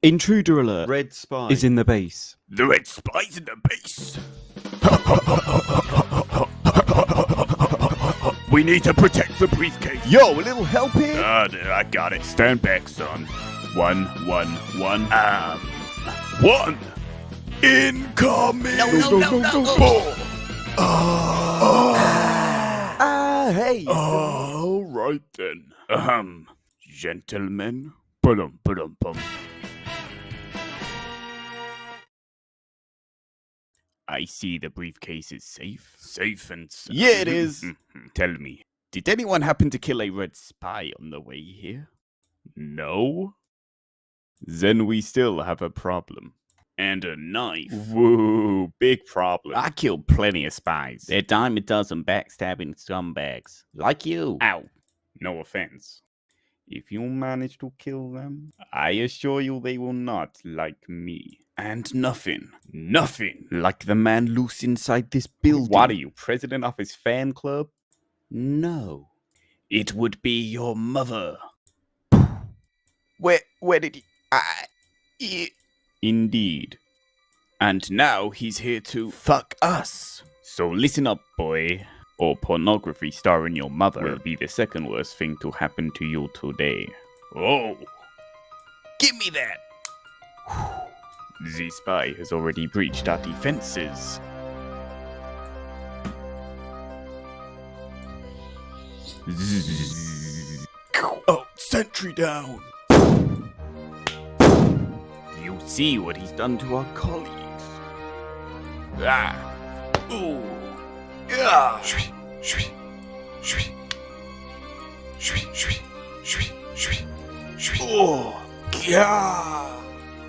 Intruder alert. Red spy is in the base. The red spy's in the base. We need to protect the briefcase. Yo, a little help here? I got it. Stand back, son. One. One. Incoming. No. Hey. All right then. Gentlemen. Bum. I see the briefcase is safe. Safe and sound. Yeah, it is. Tell me, did anyone happen to kill a red spy on the way here? No? Then we still have a problem. And a knife. Whoa, big problem. I killed plenty of spies. They're dime a dozen backstabbing scumbags. Like you. Ow. No offense. If you manage to kill them, I assure you they will not like me. And nothing like the man loose inside this building. What are you, president of his fan club? No. It would be your mother. Where did you... Indeed. And now he's here to fuck us. So listen up, boy. Or pornography starring your mother will be the second worst thing to happen to you today. Oh. Give me that. The spy has already breached our defenses. Oh, sentry down. You see what he's done to our colleagues. Ah. Ooh. Yeah. Oh. Yeah.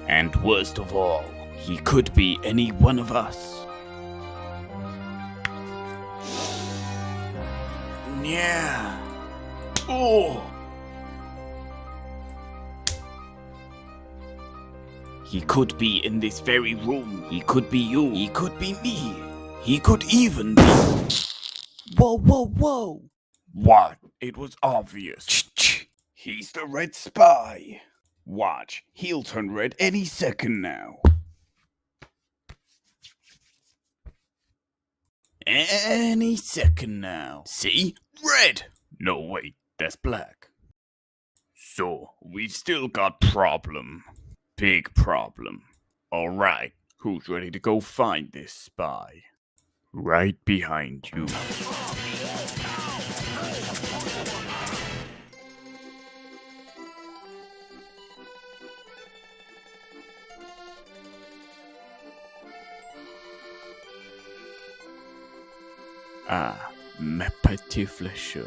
And worst of all, he could be any one of us. Yeah. Oh. He could be in this very room. He could be you. He could be me. He could even be... Whoa. What? It was obvious. He's the red spy. Watch, he'll turn red any second now. Any second now. See? Red! No, wait, that's black. So, we've still got problem. Big problem. Alright, who's ready to go find this spy? Right behind you. Ah, mes petits flecheurs.